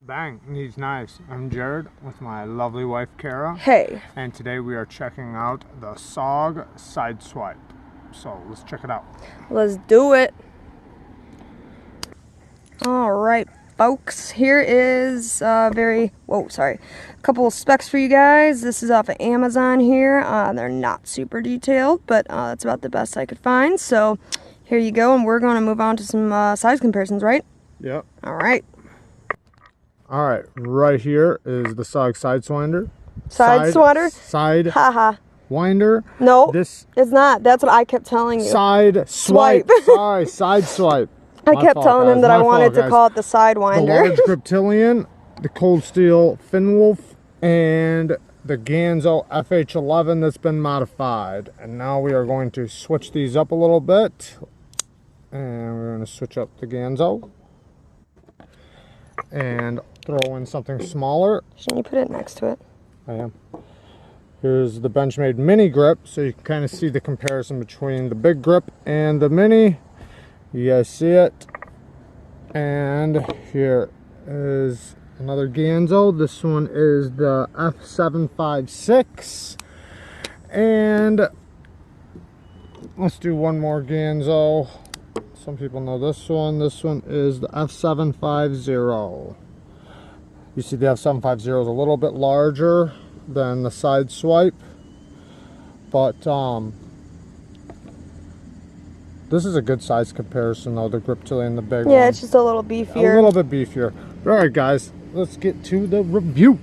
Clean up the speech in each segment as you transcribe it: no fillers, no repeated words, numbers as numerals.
Bang, Neeves Knives. I'm Jared with my lovely wife Kara. Hey. And today we are checking out the SOG Sideswipe. So let's check it out. Let's do it. Alright, folks. Here is a couple of specs for you guys. This is off of Amazon here. They're not super detailed, but that's about the best I could find. So here you go, and we're going to move on to some size comparisons, right? Yep. Alright. Alright, right here is the SOG Sideswinder. Side Haha. Winder. No, this it's not. That's what I kept telling you. Side swipe. Sorry, Sideswipe. I kept telling him that I wanted to call it the Sidewinder. The large Griptilian, the Cold Steel Finwolf, and the Ganzo FH11 that's been modified. And now we are going to switch these up a little bit. And we're going to switch up the Ganzo. And throw in something smaller. Shouldn't you put it next to it? I am. Here's the Benchmade mini grip, so you can kind of see the comparison between the big grip and the mini. You guys see it. And here is another Ganzo. This one is the F756. And let's do one more Ganzo. Some people know this one. This one is the F750. You see the F750 is a little bit larger than the Sideswipe, but this is a good size comparison though, the Griptilian and the big one. Yeah, it's just a little beefier. A little bit beefier. Alright guys, let's get to the review.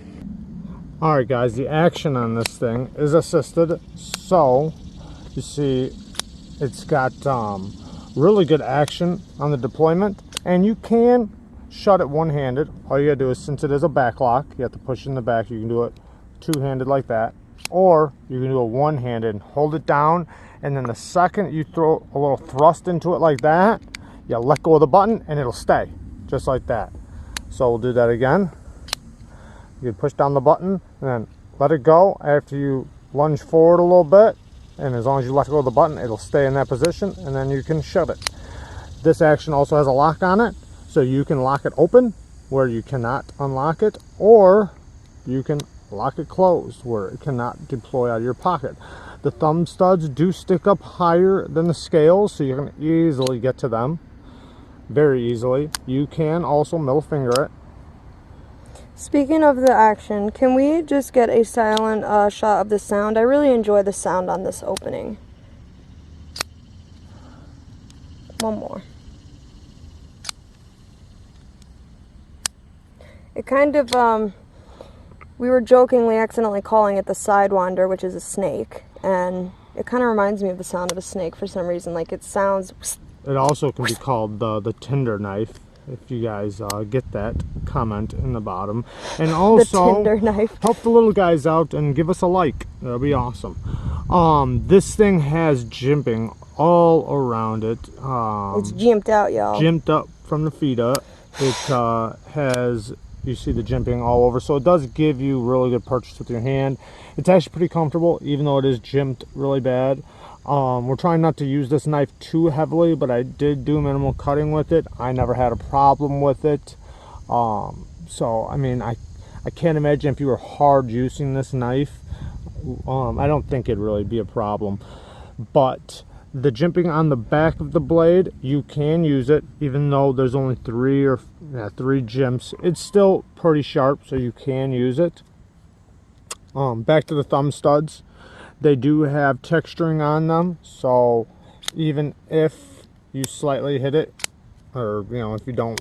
Alright guys, the action on this thing is assisted. So, you see, it's got really good action on the deployment, and you can shut it one-handed. All you gotta do is, since it is a back lock, you have to push in the back. You can do it two-handed like that, or you can do it one-handed and hold it down, and then the second you throw a little thrust into it like that, you let go of the button and it'll stay just like that. So we'll do that again. You push down the button and then let it go after you lunge forward a little bit, and as long as you let go of the button, it'll stay in that position, and then you can shut it. This action also has a lock on it, so you can lock it open where you cannot unlock it, or you can lock it closed where it cannot deploy out of your pocket. The thumb studs do stick up higher than the scales, so you can easily get to them very easily. You can also middle finger it. Speaking of the action, can we just get a silent shot of the sound? I really enjoy the sound on this opening. One more. It kind of, we were jokingly accidentally calling it the Sidewinder, which is a snake, and it kind of reminds me of the sound of a snake for some reason. Like, it sounds... It also can be called the Tinder knife, if you guys get that comment in the bottom. And also, the Tinder knife. Help the little guys out and give us a like. That'll be awesome. This thing has jimping all around it. It's jimped out, y'all. Jimped up from the feet up. It has... You see the jimping all over, so it does give you really good purchase with your hand. It's actually pretty comfortable, even though it is jimped really bad. We're trying not to use this knife too heavily, but I did do minimal cutting with it. I never had a problem with it. So, I mean, I can't imagine if you were hard using this knife. I don't think it'd really be a problem. But the jimping on the back of the blade, you can use it, even though there's only three jimps. It's still pretty sharp, so you can use it. Back to the thumb studs. They do have texturing on them, so even if you slightly hit it, or if you don't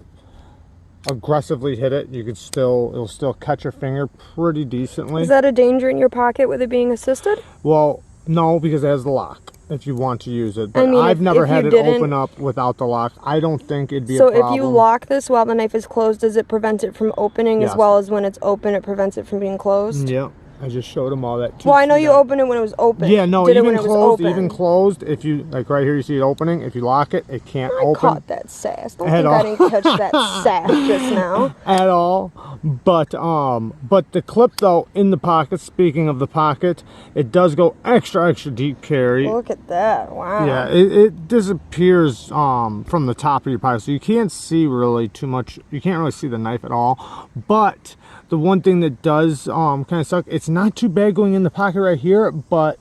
aggressively hit it, you could it'll still catch your finger pretty decently. Is that a danger in your pocket with it being assisted? Well, no, because it has the lock if you want to use it. But I mean, I've never had it didn't... open up without the lock. I don't think it'd be a problem. So if you lock this while the knife is closed, does it prevent it from opening? Yes. As well as when it's open, it prevents it from being closed? Yeah. I just showed them all that. Well, I know you opened it when it was open. Yeah, no, Did even it when it was closed. open. Even closed. If you like right here, you see it opening. If you lock it, it can't open. I caught that sass. Don't think I didn't catch that sass just now. At all. But the clip though in the pocket. Speaking of the pocket, it does go extra deep carry. Look at that! Wow. Yeah, it disappears from the top of your pocket, so you can't see really too much. You can't really see the knife at all. But the one thing that does kind of suck, it's not too bad going in the pocket right here, but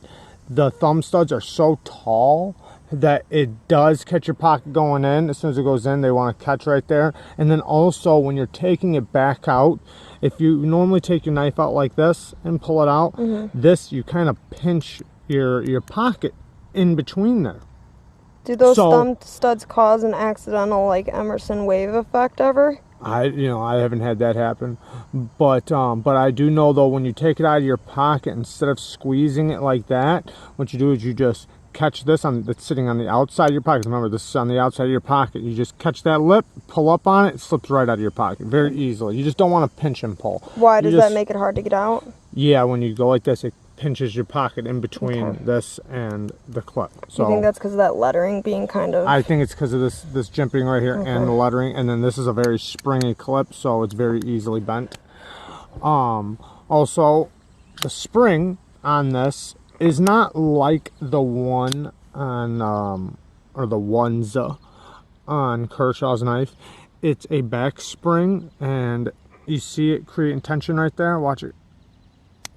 the thumb studs are so tall that it does catch your pocket going in. As soon as it goes in, they want to catch right there. And then also when you're taking it back out, if you normally take your knife out like this and pull it out, this you kind of pinch your pocket in between there. Do those thumb studs cause an accidental like Emerson wave effect ever? I haven't had that happen, but I do know though, when you take it out of your pocket, instead of squeezing it like that, what you do is you just catch this that's sitting on the outside of your pocket. Remember, this is on the outside of your pocket. You just catch that lip, pull up on it, it slips right out of your pocket very easily. You just don't want to pinch and pull. Why does that make it hard to get out? Yeah, when you go like this, it pinches your pocket in between this and the clip. So you think that's because of that lettering being kind of... I think it's because of this jimping right here and the lettering, and then this is a very springy clip, so it's very easily bent. Also, the spring on this is not like the one on or the ones on Kershaw's knife. It's a back spring, and you see it creating tension right there. Watch it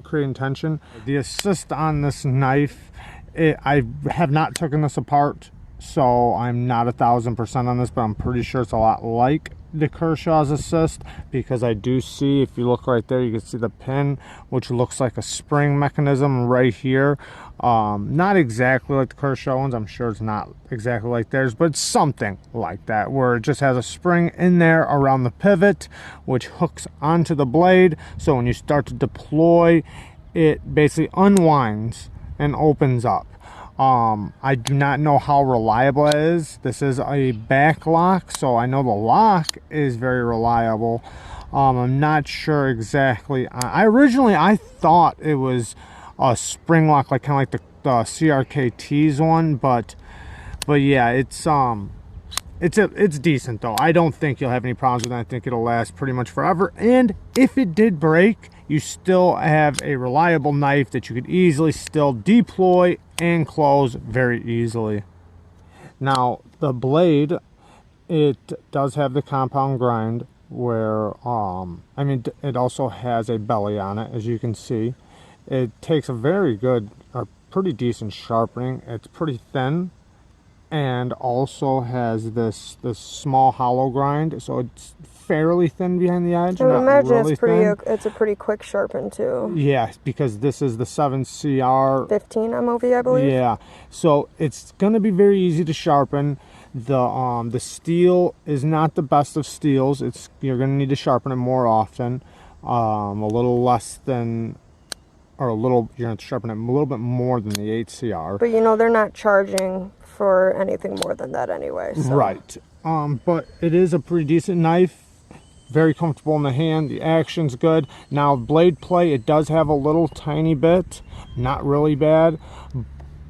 creating tension. The assist on this knife, I have not taken this apart, so I'm not 1000% on this, but I'm pretty sure it's a lot like the Kershaw's assist, because I do see, if you look right there, you can see the pin, which looks like a spring mechanism right here. Not exactly like the Kershaw ones. I'm sure it's not exactly like theirs, but it's something like that, where it just has a spring in there around the pivot, which hooks onto the blade. So when you start to deploy, it basically unwinds and opens up. I do not know how reliable it is. This is a back lock, so I know the lock is very reliable. I'm not sure exactly. I thought it was a spring lock, like kind of like the CRKT's one, but yeah, it's decent though. I don't think you'll have any problems with it. I think it'll last pretty much forever. And if it did break, you still have a reliable knife that you could easily still deploy and close very easily. Now the blade, it does have the compound grind, where I mean, it also has a belly on it, as you can see. It takes a very good or pretty decent sharpening. It's pretty thin, and also has this small hollow grind, so it's fairly thin behind the edge. I imagine really it's a pretty quick sharpen too. Yeah, because this is the 7CR 15 MOV, I believe. Yeah, so it's gonna be very easy to sharpen. The steel is not the best of steels. You're gonna need to sharpen it more often, a little less than, or you're gonna have to sharpen it a little bit more than the 8CR. But they're not charging for anything more than that anyway. So. Right. But it is a pretty decent knife. Very comfortable in the hand. The action's good. Now blade play, it does have a little tiny bit, not really bad.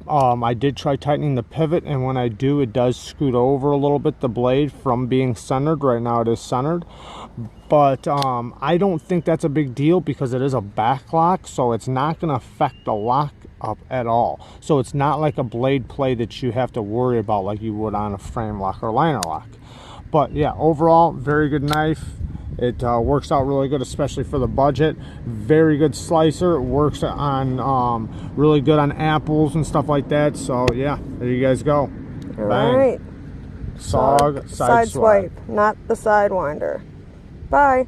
I did try tightening the pivot, and when I do, it does scoot over a little bit, the blade, from being centered. Right now it is centered, but I don't think that's a big deal, because it is a back lock, so it's not going to affect the lock up at all. So it's not like a blade play that you have to worry about like you would on a frame lock or liner lock. But yeah, overall, very good knife. It works out really good, especially for the budget. Very good slicer. It works on really good on apples and stuff like that. So yeah, there you guys go. All right. SOG Sideswipe. Not the Sidewinder. Bye.